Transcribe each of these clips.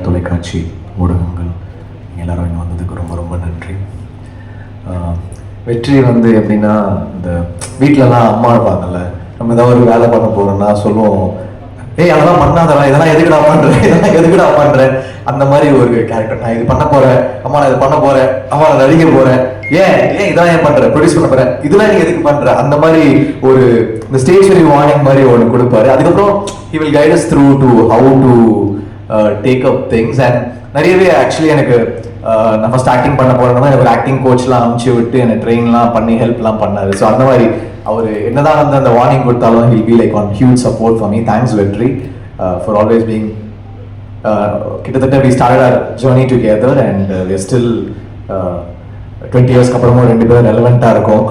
தொலைக்காட்சி ஊடகங்கள் எல்லாரும் இங்கே வந்ததுக்கு ரொம்ப ரொம்ப நன்றி. வெற்றி வந்து எப்படின்னா, இந்த வீட்டிலலாம் அம்மா இருப்பாங்கல்ல, நம்ம ஏதாவது ஒரு வேலை பண்ண போகிறோம்னா சொல்லுவோம், ஏய் அதெல்லாம் பண்ணாதடா, இதெல்லாம் எதுக்குடா பண்ணுறேன், இதெல்லாம் எதுக்குடா பண்ணுறேன், அந்த மாதிரி ஒரு கேரக்டர். நான் இது பண்ண போகிறேன், அம்மா நான் இது பண்ண போகிறேன், அம்மா நான் நடிக்க போகிறேன், ஏன் இதெல்லாம் ஏன் பண்ணுறேன், ப்ரொடியூஸ் பண்ண போகிறேன், இதெல்லாம் நீ எதுக்கு பண்ணுற, அந்த மாதிரி ஒரு இந்த ஸ்டேஷனரி வார்னிங் மாதிரி ஒன்று கொடுப்பாரு. அதுக்கப்புறம் he will guide us through to how to take up things. And நிறையவே ஆக்சுவலி எனக்கு நான் ஃபர்ஸ்ட் ஆக்டிங் பண்ண போறேன்னா எனக்கு ஒரு ஆக்டிங் கோச்லாம் அனுப்பிச்சு விட்டு என்னை ட்ரெயின்லாம் பண்ணி ஹெல்ப்லாம் பண்ணாரு. ஸோ அந்த மாதிரி அவர் என்னதான் வந்து அந்த வார்னிங் கொடுத்தாலும் he'll be like on huge support for me. Thanks வெற்றி for always being கிட்டத்தட்ட we started our journey together and we are still 20 இயர்ஸ்க்கு அப்புறமும் ரெண்டு பேரும் ரெலவெண்ட்டாக இருக்கும்.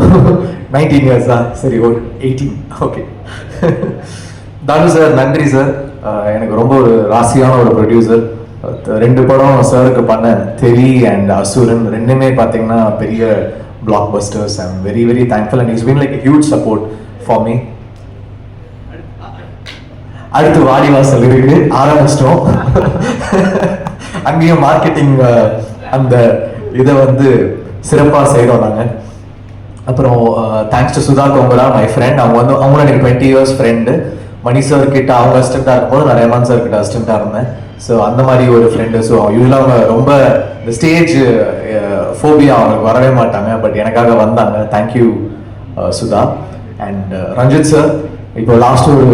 19 இயர்ஸ் தான், சரி ஒரு 18 ஓகே. தானு சார் நன்றி சார், எனக்கு ரொம்ப ஒரு ராசியான ஒரு ப்ரொடியூசர். ரெண்டு படம் சாருக்கு பண்ண தெரி அண்ட் அசுரன் ரெண்டுமே பார்த்தீங்கன்னா பெரிய blockbusters. I am very very thankful and it's been like huge support for me. அடுத்து வாடிவாசல் இருக்கு, ஆரம்பிச்சிட்டோம். அங்கேயும் மார்க்கெட்டிங் அந்த இதை வந்து சிறப்பாக செய்கிறோம் நாங்கள். அப்புறம் thanks to Sudha gongura, my friend. அவங்களும் எனக்கு 20 இயர்ஸ் ஃப்ரெண்டு. மணி சார் கிட்ட அவங்க அசிஸ்டண்டாக இருக்கும்போது நான் ரேமான் சார் கிட்ட அசிஸ்டண்டாக இருந்தேன். ஸோ அந்த மாதிரி ஒரு ஃப்ரெண்டு. ஸோ யூஸ்வலாக அவங்க ரொம்ப இந்த ஸ்டேஜ் ஃபோபியா அவங்களுக்கு வரவே மாட்டாங்க, பட் எனக்காக வந்தாங்க. Thank you Sudha. And Ranjith sir, இப்போ லாஸ்ட் ஒரு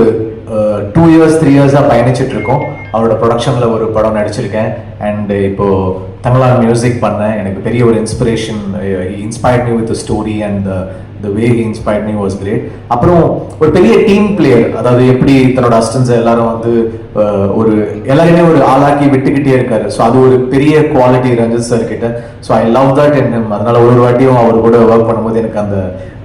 2 இயர்ஸ் 3 இயர்ஸாக பயணிச்சுட்டு இருக்கோம். அவரோட ப்ரொடக்ஷனில் ஒரு படம் நடிச்சிருக்கேன். அண்ட் இப்போ தமிழா மியூசிக் பண்ணேன். எனக்கு பெரிய ஒரு inspiration. Inspired me with story and the way he inspired me was great. அப்புறம் ஒரு பெரிய டீம் பிளேயர், அதாவது எப்படி தன்னோட அசிஸ்டன்ஸ் எல்லாரும் வந்து ஒரு எல்லாருமே ஒரு ஆளாக்கி விட்டுக்கிட்டே இருக்காரு. ஸோ அது ஒரு பெரிய குவாலிட்டி ரஞ்சித் சார் கிட்ட. So I love that in him. அதனால ஒரு வாட்டியும் அவர் கூட ஒர்க் பண்ணும்போது எனக்கு அந்த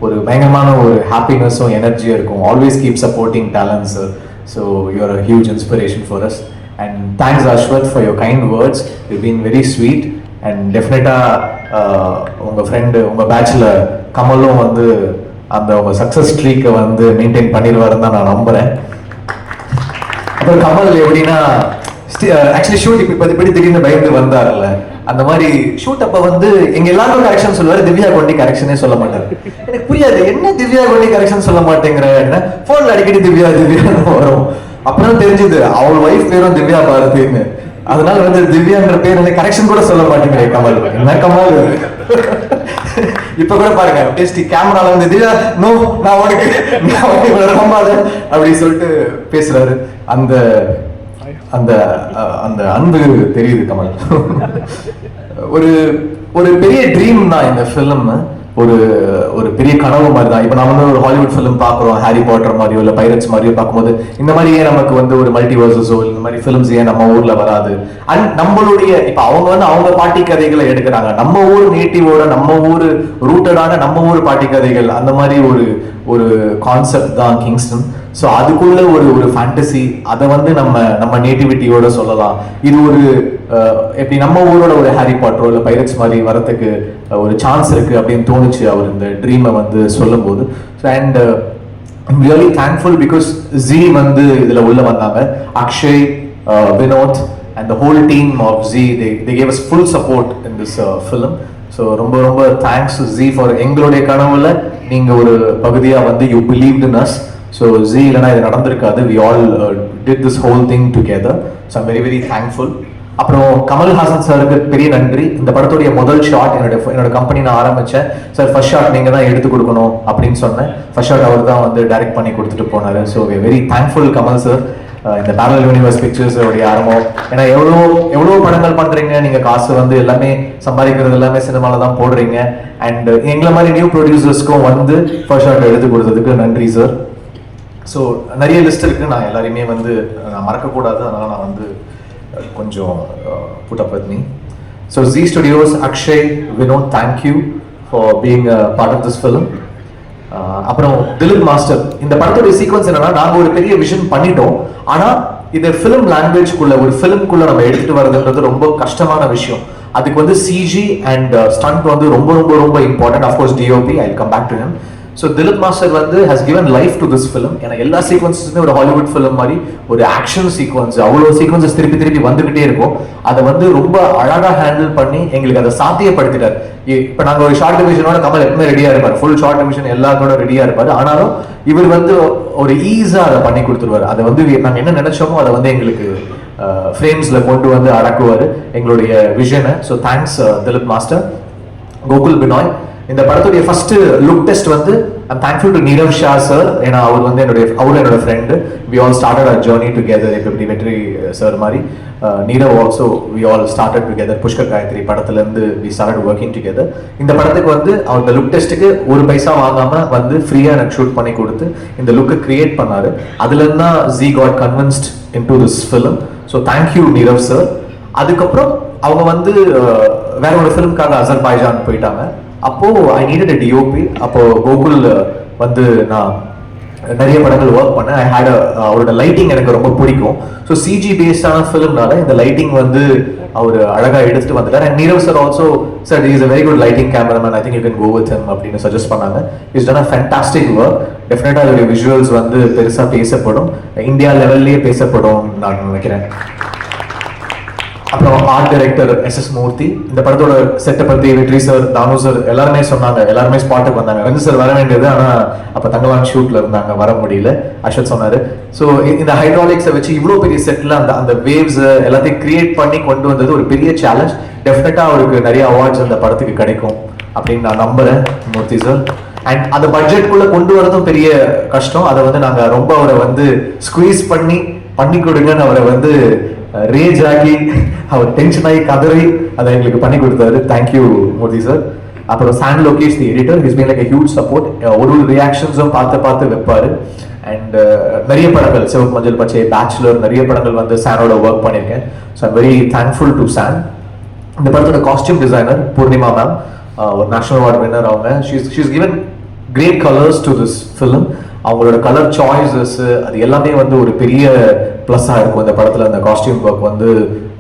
ஒரு பயங்கரமான ஒரு ஹாப்பினஸும் எனர்ஜியும் இருக்கும். Always keep supporting talents sir. So you are a huge inspiration for us. And thanks Ashwath for your kind words. You been very sweet. And டெஃபினட்டாக உங்கள் ஃப்ரெண்டு உங்கள் பேட்சில் கமலும் வந்து அந்த உங்கள் சக்ஸஸ் ஸ்ட்ரீக்கை வந்து மெயின்டைன் பண்ணிடுவாருன்னு தான் நான் நம்புகிறேன். அப்புறம் கமல் எப்படின்னா ஆக்சுவலி ஷூட் இப்போ இப்படி திடீர்னு பயந்து வந்தார்ல, அந்த மாதிரி ஷூட் அப்போ வந்து எங்க எல்லாரும் கரெக்ஷன் சொல்லுவாரு, திவ்யா கொண்டி கரெக்ஷனே சொல்ல மாட்டாரு. எனக்கு புரியாது, என்ன திவ்யா கொண்டி கரெக்ஷன் சொல்ல மாட்டேங்கிற, ஃபோன்ல அடிக்கடி திவ்யா திவ்யான்னு வரும். அப்புறம் தெரிஞ்சது அவள் ஒய்ஃப் பேரும் திவ்யா பாரதின்னு. அதனால வந்து திவ்யான்ற பேர் எனக்கு கரெக்ஷன் கூட சொல்ல மாட்டேங்கிறேன் கமல். என்ன கமல் இப்ப கூட பாருங்க டெஸ்டி கேமரால வந்து திவ்யா நோ நான் உனக்கு அப்படி சொல்லிட்டு பேசுறாரு. அந்த அந்த அந்த அன்பு தெரியுது கமல். ஒரு ஒரு பெரிய ட்ரீம் தான் இந்த ஃபிலிம். ஒரு ஒரு பெரிய கனவு மாதிரி தான். இப்போ நான் வந்து ஒரு ஹாலிவுட் ஃபிலிம் பார்க்குறோம், ஹாரி பாட்டர் மாதிரியோ இல்லை பைரட்ஸ் மாதிரியோ பார்க்கும்போது இந்த மாதிரியே நமக்கு வந்து ஒரு மல்டிவர்சஸோ இந்த மாதிரி ஃபிலிம்ஸ் ஏன் நம்ம ஊர்ல வராது? அண்ட் நம்மளுடைய இப்போ அவங்க வந்து அவங்க பாட்டி கதைகளை எடுக்கிறாங்க, நம்ம ஊர் நேட்டிவோட நம்ம ஊர் ரூட்டடான நம்ம ஊர் பாட்டி கதைகள், அந்த மாதிரி ஒரு ஒரு கான்செப்ட் தான் கிங்ஸ்டன். ஸோ அதுக்குள்ள ஒரு ஒரு ஃபேண்டசி, அதை வந்து நம்ம நேட்டிவிட்டியோட சொல்லலாம். இது ஒரு எப்படி நம்ம ஊரோட ஒரு ஹாரி பாட்டரோ இல்லை பைரட்ஸ் மாதிரி வரத்துக்கு ஒரு சான்ஸ் இருக்கு அப்படின்னு தோணுச்சு அவர் இந்த ட்ரீமை வந்து சொல்லும் போது. And I'm really thankful because Zee வந்து இதுல உள்ள வந்தாங்க. Akshay, Vinoth and the whole team of Zee, they gave us full support in this film. So ரொம்ப ரொம்ப தேங்க்ஸ் ஜி ஃபார் எங்களுடைய கனவுல நீங்க ஒரு பகுதியா வந்து you believed in us. So Zee இல்லைனா இது நடந்திருக்காது. We all did this whole thing together. So I'm very very thankful. அப்புறம் கமல்ஹாசன் சாருக்கு பெரிய நன்றி. இந்த படத்துடைய முதல் ஷாட் என்னோட கம்பெனி நான் ஆரம்பிச்சேன். சார் ஃபர்ஸ்ட் ஷாட் நீங்க தான் எடுத்து கொடுக்கணும் அப்படின்னு சொன்னேன். ஃபர்ஸ்ட் ஷாட் அவர் தான் வந்து டைரக்ட் பண்ணி கொடுத்துட்டு போனாரு. So very thankful Kamal sir. இந்த பேரலல் யூனிவர்ஸ் பிக்சர்ஸ் உடைய ஆரம்பம். ஏன்னா எவ்வளோ படங்கள் பண்றீங்க, நீங்க காசு வந்து எல்லாமே சம்பாதிக்கிறது எல்லாமே சினிமால தான் போடுறீங்க. அண்ட் எங்களை மாதிரி நியூ ப்ரொடியூசர்ஸ்க்கும் வந்து ஃபர்ஸ்ட் ஷாட் எடுத்து கொடுத்ததுக்கு நன்றி சார். ஸோ நிறைய லிஸ்ட் இருக்கு, நான் எல்லாரையுமே வந்து நான் மறக்கக்கூடாது, அதனால நான் வந்து கொஞ்சம் put up with me. So Z Studios, Akshay, Vinod, thank you for being a part of this film. அப்புறம் திலீப் மாஸ்டர், இந்த படத்துடைய சீக்வன்ஸ் என்னன்னா, நாங்க ஒரு பெரிய விஷன் பண்ணிட்டோம், ஆனா இதை ஃபிலிம் லாங்குவேஜ்குள்ள ஒரு ஃபிலிம்குள்ள நம்ம எடுத்துட்டு வரதுன்றது ரொம்ப கஷ்டமான விஷயம். அதுக்கு வந்து சிஜி அண்ட் ஸ்டண்ட் வந்து ரொம்ப ரொம்ப ரொம்ப important. Of course DOP, I come back to him. So Dilip master வந்து has given life to this film. ஏன்னா எல்லா சீக்வன்ஸஸுமே ஒரு ஹாலிவுட் ஃபிலிம் மாதிரி ஒரு ஆக்ஷன் சீக்வன்ஸ், அவ்வளோ சீக்வன்சஸ் திருப்பி திருப்பி வந்துகிட்டே இருக்கும். அதை வந்து ரொம்ப அழகாக ஹேண்டில் பண்ணி எங்களுக்கு அதை சாத்தியப்படுத்திட்டார். இப்போ நாங்கள் ஒரு ஷார்ட் டிவிஷனோட கமல் எப்பவுமே ரெடியாக இருப்பார், ஃபுல் ஷார்ட் டிவிஷன் எல்லாத்தோட ரெடியாக இருப்பார். ஆனாலும் இவர் வந்து ஒரு ஈஸாக அதை பண்ணி கொடுத்துருவார். அதை வந்து நாங்கள் என்ன நினைச்சோமோ அதை வந்து எங்களுக்கு ஃப்ரேம்ஸ்ல கொண்டு வந்து அடக்குவார் எங்களுடைய விஷனை. So thanks Dilip master. Gokul Binoy, இந்த படத்துடைய ஃபர்ஸ்ட் லுக் டெஸ்ட் வந்து I'm thankful to Neerav Shah sir. ஏன்னா அவர் வந்து என்னோட ஃப்ரெண்டு. வி ஆல் ஸ்டார்டட் அவர் ஜர்னி டுகெதர். இப்போ இப்படி வெற்றி சார் மாதிரி Neerav also we all started together. Pushkar Gayathri படத்துலேருந்து வி ஸ்டார்டட் ஒர்க்கிங் டுகெதர். இந்த படத்துக்கு வந்து அவர் இந்த லுக் டெஸ்ட்டுக்கு ஒரு பைசா வாங்காமல் வந்து ஃப்ரீயாக எனக்கு ஷூட் பண்ணி கொடுத்து இந்த லுக்கை கிரியேட் பண்ணார். அதுலேருந்து தான் Zee got convinced in to this film. So thank you Nirav sir. அதுக்கப்புறம் அவங்க வந்து வேற ஒரு ஃபிலிம்காக அசர்பைஜான் போயிட்டாங்க. அப்போ ஐ நீடட் a DOP. அப்போ கோகுல் வந்து நான் நிறைய படங்கள் ஒர்க் பண்ணேன். ஐ ஹேட் அவரோட லைட்டிங் எனக்கு ரொம்ப பிடிக்கும். ஸோ சிஜி பேஸ்டான ஃபிலிம்னால இந்த லைட்டிங் வந்து அவர் அழகாக எடுத்துட்டு வந்துட்டார். And Nirav sir also sir is a very good lighting cameraman, I think you can go with him அப்படின்னு சஜஸ்ட் பண்ணாங்க. Is done a fantastic work. டெஃபினட்டாக அதோடைய விஷுவல்ஸ் வந்து பெருசாக பேசப்படும், இந்தியா லெவல்லையே பேசப்படும் நான் நினைக்கிறேன். அப்புறம் ஆர்ட் டைரக்டர் SS மூர்த்தி. இந்த படத்தோட செட்டை பத்தி வெற்றி சார், தானு சார் எல்லாருமே சொன்னாங்க. எல்லாருமே ஸ்பாட்டுக்கு வந்தாங்க. ரஞ்சித் சார் வர வேண்டியது, ஆனால் அப்போ தங்கலான் ஷூட்ல இருந்தாங்க, வர முடியல. அஸ்வத் சொன்னாரு. ஸோ இந்த ஹைட்ராலிக்ஸை வச்சு இவ்வளோ பெரிய செட்டில் அந்த வேவ்ஸ் எல்லாத்தையும் கிரியேட் பண்ணி கொண்டு வந்தது ஒரு பெரிய சேலஞ்ச். டெஃபினட்டா அவருக்கு நிறைய அவார்ட்ஸ் அந்த படத்துக்கு கிடைக்கும் அப்படின்னு நான் நம்புறேன் மூர்த்தி சார். அண்ட் அந்த பட்ஜெட்குள்ள கொண்டு வரதும் பெரிய கஷ்டம். அதை வந்து நாங்க ரொம்ப அவரை வந்து ஸ்குவீஸ் பண்ணி கொடுங்கன்னு அவரை வந்து ரேஜ் ஆகி அவர் டென்ஷன் ஆகி கதறி அதை எங்களுக்கு பண்ணி கொடுத்தாரு. Thank you Modi sir. அப்புறம் San Lokesh the editor, is been like a huge support. ஒரு ரியாக்ஷன்ஸும் பார்த்து வைப்பாரு. அண்ட் நிறைய படங்கள், சிவப்பு மஞ்சள் பச்சை, பேச்சுலர், நிறைய படங்கள் வந்து சானோட ஒர்க் பண்ணியிருக்கேன். So I'm very thankful to San. இந்த படத்தோட காஸ்டியூம் டிசைனர் பூர்ணிமா மேம், ஒரு நேஷனல் அவார்ட் வின்னர். அவங்க she's given great colours to this film. அவங்களோட கலர் சாய்ஸஸ் அது எல்லாமே வந்து ஒரு பெரிய ப்ளஸ்ஸாக இருக்கும் இந்த படத்தில். அந்த காஸ்டியூம் ஒர்க் வந்து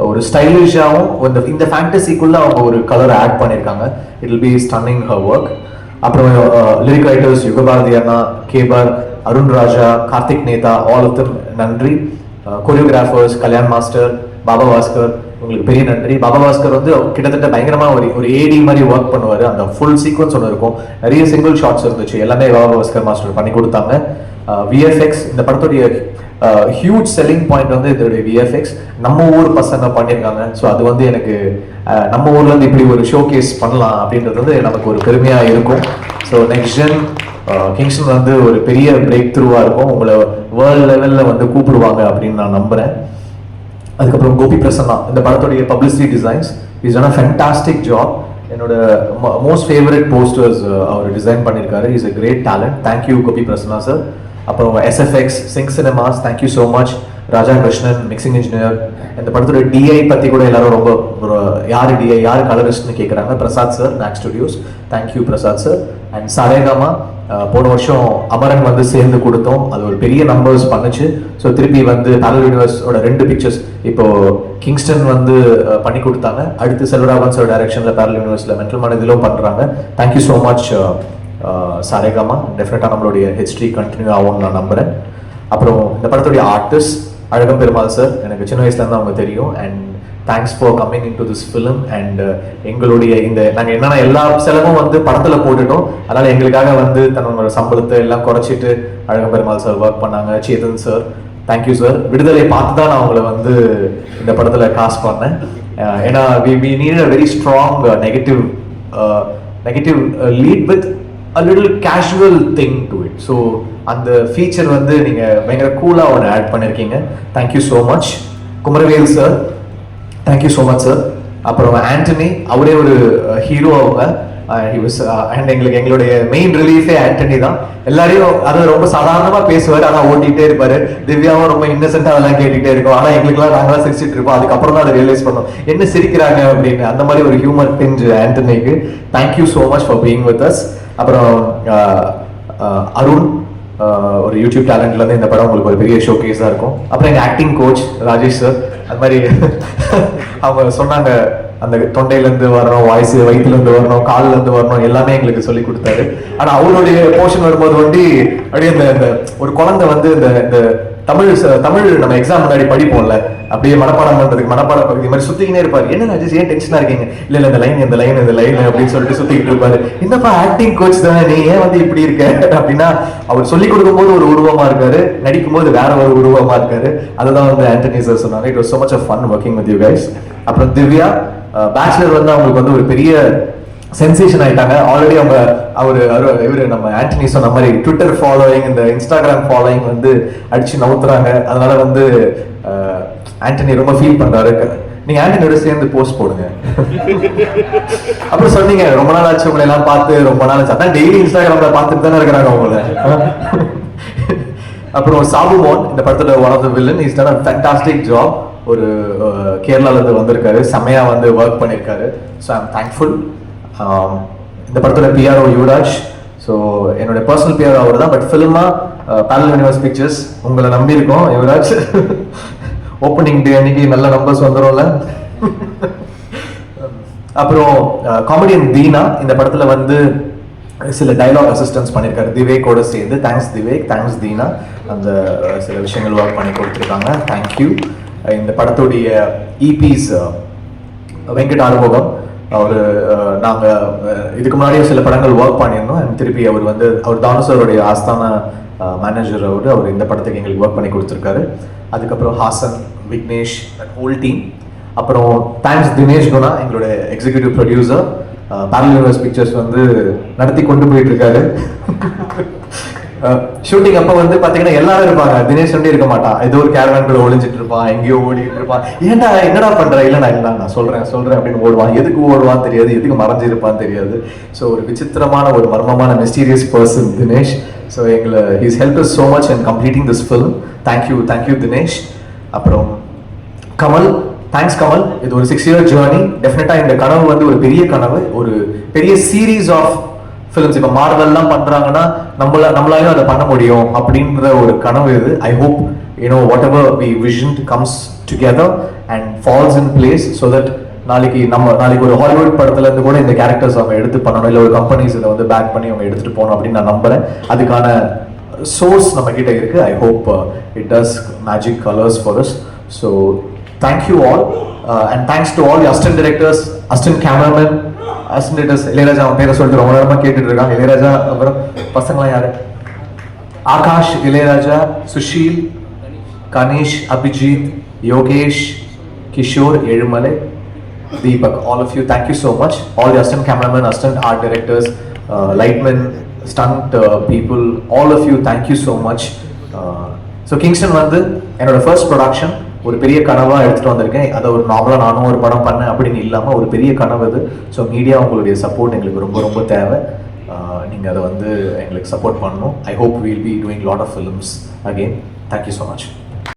ஒரு ஸ்டைலிஷாகவும் இந்த ஃபேண்டசிக்குள்ள அவங்க ஒரு கலர் ஆட் பண்ணியிருக்காங்க. It will be stunning her work. அப்புறம் லிரிக் ரைட்டர்ஸ் யுகபாரதி அண்ணா, கேபார், Arun Raja, Karthik Netha, all of them நன்றி. கொரியோகிராஃபர்ஸ் கல்யாண் மாஸ்டர், பாபா பாஸ்கர், உங்களுக்கு பெரிய நன்றி. பாபா பாஸ்கர் வந்து கிட்டத்தட்ட பயங்கரமா ஒரு ஏடி மாதிரி ஒர்க் பண்ணுவாரு. அந்த ஃபுல் சீக்வன்ஸ் ஒன்று இருக்கும், நிறைய சிங்கிள் ஷாட்ஸ் இருந்துச்சு, எல்லாமே பாபா பாஸ்கர் மாஸ்டர் பண்ணி கொடுத்தாங்க. விஎஃப்எக்ஸ், இந்த படத்துடைய ஹியூஜ் செல்லிங் பாயிண்ட் வந்து இதோடைய விஎஃப்எக்ஸ் நம்ம ஊர் பசங்க பண்ணியிருக்காங்க. ஸோ அது வந்து எனக்கு நம்ம ஊர்ல இருந்து இப்படி ஒரு ஷோ கேஸ் பண்ணலாம் அப்படின்றது வந்து நமக்கு ஒரு பெருமையா இருக்கும். ஸோ நெக்ஸ்ட் ஜென் கிங்ஸ்டன் வந்து ஒரு பெரிய பிரேக் த்ரூவா இருக்கும், உங்களை வேர்ல்டு லெவல்ல வந்து கூப்பிடுவாங்க அப்படின்னு நான் நம்புறேன். அதுக்கப்புறம் கோபி பிரசன்னா, இந்த படத்துடைய publicity designs is done a fantastic job. என்னோட மோஸ்ட் ஃபேவரட் போஸ்டர்ஸ் அவர் டிசைன் பண்ணியிருக்காரு. Is a great talent. Thank you Gopi Prasanna sir. அப்புறம் SFX sync cinemas, thank you so much. Raja Krishnan mixing engineer. இந்த படத்தோட DI பற்றி கூட எல்லாரும் ரொம்ப யார் DI யார் கலரிஸ்ட்னு கேட்குறாங்க. Prasad sir, Nag studios, thank you Prasad sir. And Saregama, போன வருஷம் அமரன் வந்து சேர்ந்து கொடுத்தோம், அது ஒரு பெரிய நம்பர்ஸ் பண்ணுச்சு. ஸோ திருப்பி வந்து பேரல் யூனிவர்ஸோட 2 பிக்சர்ஸ் இப்போ கிங்ஸ்டன் வந்து பண்ணி கொடுத்தாங்க. அடுத்து செல்வராகவன் சார் டைரக்ஷனில் பேரல் யூனிவர்ஸில் மென்டல் மனதிலும் பண்ணுறாங்க. Thank you so much Saregama. டெஃபினட்டாக நம்மளுடைய ஹிஸ்ட்ரி கண்டினியூ ஆகும்னு நான் நம்புகிறேன். அப்புறம் இந்த படத்துடைய ஆர்டிஸ்ட் அழகம் பெருமாள் சார், எனக்கு சின்ன வயசுலேருந்து அவங்க தெரியும். And thanks for coming in to this film. And எங்களுடைய நாங்கள் என்னென்ன எல்லா செலவும் வந்து படத்தில் போட்டுட்டோம், அதனால் எங்களுக்காக வந்து தன்னோட சம்பளத்தை எல்லாம் குறைச்சிட்டு அழகம் பெருமாள் சார் ஒர்க் பண்ணாங்க. Chetan sir, thank you sir. விடுதலை பார்த்து தான் நான் அவங்களை வந்து இந்த படத்தில் காஸ்ட் பண்ணேன். ஏன்னா we need a very strong negative lead with a little casual thing to it. So அந்த ஃபீச்சர் வந்து நீங்க பயங்கர கூலா ஒன்று ஆட் பண்ணிருக்கீங்க. Thank you so much. Kumaravel sir, thank you so much sir. அப்புறம் ஆண்டனி, அவரே ஒரு ஹீரோ. அவங்க அண்ட் எங்களுடைய மெயின் ரிலீஃபே ஆண்டனி தான். எல்லாரையும் அது ரொம்ப சாதாரணமா பேசுவார், ஆனா ஓட்டிகிட்டே இருப்பாரு. திவ்யாவும் ரொம்ப இன்னசென்ட்டா அதெல்லாம் கேட்டுக்கிட்டே இருக்கும், ஆனா எங்களுக்குலாம் நாங்களாம் சிரிச்சிட்டு இருப்போம். அதுக்கப்புறம் தான் அதை ரியலைஸ் பண்ணோம் என்ன சிரிக்கிறாங்க அப்படின்னு. அந்த மாதிரி ஒரு ஹியூமர் பிஞ்ச் ஆண்டனிக்கு. Thank you so much for being with us. அப்புறம் அருண், ஒரு யூடியூப் டேலண்ட்லேருந்து இந்த படம் உங்களுக்கு ஒரு பெரிய ஷோ கேஸாக இருக்கும். அப்புறம் எங்கள் ஆக்டிங் கோச் ராஜேஷ் சார், அது மாதிரி அவங்க சொன்னாங்க அந்த தொண்டையிலேருந்து வரணும், வாய்ஸ் வயிற்றுலேருந்து வரணும், கால்லேருந்து வரணும், எல்லாமே எங்களுக்கு சொல்லி கொடுத்தாரு. ஆனால் அவருடைய போர்ஷன் வரும்போது வந்து அப்படியே இந்த ஒரு குழந்தை வந்து இந்த தமிழ் நம்ம எக்ஸாம் முன்னாடி படிப்போம்ல, அப்படியே மனப்பாடம் பண்றதுக்கு மனப்பாட பகுதி மாதிரி சுத்திக்கினே இருப்பாரு. என்ன ராஜேஷ் ஏன் டென்ஷனா இருக்கீங்க? இல்ல இந்த லைன் அப்படின்னு சொல்லிட்டு சுத்திக்கிட்டு இருப்பாரு. என்னப்பா ஆக்டிங் கோச் தானே, நீ ஏன் வந்து இப்படி இருக்க அப்படின்னா, அவர் சொல்லிக் கொடுக்கும் போது ஒரு உருவமா இருக்காரு, நடிக்கும் போது வேற ஒரு உருவமா இருக்காரு. அதுதான் வந்து ஆண்டனி சார் சொன்னாங்க. It was so much of fun working with you guys. அப்புறம் திவ்யா பேச்சுலர் வந்து அவங்களுக்கு வந்து ஒரு பெரிய சென்சேஷன் ஆயிட்டாங்க. ஆல்ரெடி இவரு நம்ம ஆண்டனி சொன்ன மாதிரி ட்விட்டர் ஃபாலோயிங், இந்த இன்ஸ்டாகிராம் ஃபாலோயிங் வந்து அடிச்சு நவுத்துறாங்க. அதனால வந்து ஆண்டனி ரொம்ப ஃபீல் பண்றாரு. நீங்க ஆண்டனியோட சேர்ந்து போஸ்ட் போடுங்க. அப்புறம் சொன்னீங்க ரொம்ப நாள் ஆச்சு உங்களை எல்லாம் பார்த்து, ரொம்ப நாள் ஆச்சு. அதான் டெய்லி இன்ஸ்டாகிராம்ல பார்த்துட்டு தானே இருக்கிறாங்க உங்களை. அப்புறம் சாபுமோன் இந்த படத்துல one of the villain, is done a fantastic job. ஒரு கேரளால இருந்து வந்திருக்காரு, செமையா வந்து ஒர்க் பண்ணியிருக்காரு. So I am thankful. இந்த படத்துல பிஆர்ஓ யுவராஜ். ஸோ என்னோட பர்சனல் பிஆர்ஓ அவர் தான், பட் ஃபிலிமா பேரலல் யூனிவர்ஸ் பிக்சர்ஸ் உங்களை நம்பி இருக்கோம் யுவராஜ். ஓப்பனிங் டே அன்னைக்கு நல்ல நம்பர்ஸ் வந்துடும்ல. அப்புறம் காமெடியன் தீனா இந்த படத்துல வந்து சில டைலாக் அசிஸ்டன்ஸ் பண்ணியிருக்காரு திவேக்கோட சேர்ந்து. Thanks Dhivek, thanks Dheena. அந்த சில விஷயங்கள் ஒர்க் பண்ணி கொடுத்துருக்காங்க, தேங்க்யூ. இந்த படத்துடைய இபிஸ் வெங்கட் ஆறுமுகம், அவர் நாங்கள் இதுக்கு முன்னாடியே சில படங்கள் ஒர்க் பண்ணியிருந்தோம். திருப்பி அவர் தானுசருடைய ஆஸ்தான மேனேஜர் அவர் இந்த படத்துக்கு எங்களுக்கு ஒர்க் பண்ணி கொடுத்துருக்காரு. அதுக்கப்புறம் ஹாசன், விக்னேஷ், ஹோல் டீம். அப்புறம் தேங்க்ஸ் தினேஷ் குணா, எங்களோட executive producer. Parallel universe pictures வந்து நடத்தி கொண்டு போயிட்டு இருக்காரு. ஷூட்டிங் அப்ப வந்து பாத்தீங்கன்னா எல்லாரும் இருப்பாங்க, தினேஷ் வந்து இருக்க மாட்டான். ஏதோ ஒரு கேரவான்குள்ள ஒளிஞ்சிட்டு இருப்பான், எங்கேயோ ஓடிட்டு இருப்பான். ஏன்டா என்னடா பண்ற? இல்ல நான் சொல்றேன் அப்படின்னு ஓடுவான். எதுக்கு ஓடுவான்னு தெரியாது, எதுக்கு மறைஞ்சிருப்பான்னு தெரியாது. ஸோ ஒரு விசித்திரமான ஒரு மர்மமான மிஸ்டீரியஸ் பர்சன் தினேஷ். ஸோ எங்களை he's help us so much in completing this film. Thank you Dinesh. அப்புறம் கமல், தேங்க்ஸ் கமல். இது ஒரு 6 year ஜேர்னி. டெஃபினட்டா இந்த கனவு வந்து ஒரு பெரிய கனவு, ஒரு பெரிய சீரீஸ் ஆஃப் ஃபிலிம்ஸ். இப்போ மார்வெல்லாம் பண்றாங்கன்னா நம்மளாலையும் அதை பண்ண முடியும் அப்படின்ற ஒரு கனவு இது. I hope whatever we vision comes together and falls in place, so that நாளைக்கு ஒரு ஹாலிவுட் படத்துல இருந்து கூட இந்த கேரக்டர்ஸ் அவங்க எடுத்து பண்ணணும், இல்லை ஒரு கம்பெனிஸ் இதை வந்து பேக் பண்ணி அவங்க எடுத்துட்டு போகணும் அப்படின்னு நான் நம்புறேன். அதுக்கான சோர்ஸ் நம்ம கிட்ட இருக்கு. I hope it does magic colours for us. So thank you all and thanks to all assistant directors, assistant cameraman, assistant Ilaiyaraaja. அவன் பேரை சொல்லிட்டு ரொம்ப நேரமா கேட்டுட்டு இருக்காங்க. இளையராஜா, அப்புறம் பசங்களாம் யாரு? Akash, Ilaiyaraaja, Sushil, Ganesh, Abhijit, Yogesh, Kishore, Ezhumalai, Deepak, all of you, thank you so much. All the assistant cameramen, assistant art directors, lightmen, stunt people, all of you, thank you so much. So Kingston வந்து என்னோட ஃபர்ஸ்ட் ப்ரொடக்ஷன். ஒரு பெரிய கனவாக எடுத்துகிட்டு வந்திருக்கேன். அதை ஒரு நார்மலாக நானும் ஒரு படம் பண்ணேன் அப்படின்னு இல்லாமல் ஒரு பெரிய கனவு அது. ஸோ மீடியா உங்களுடைய சப்போர்ட் எங்களுக்கு ரொம்ப ரொம்ப தேவை. நீங்கள் அதை வந்து எங்களுக்கு சப்போர்ட் பண்ணணும். I hope will be doing lot of films again. Thank you so much.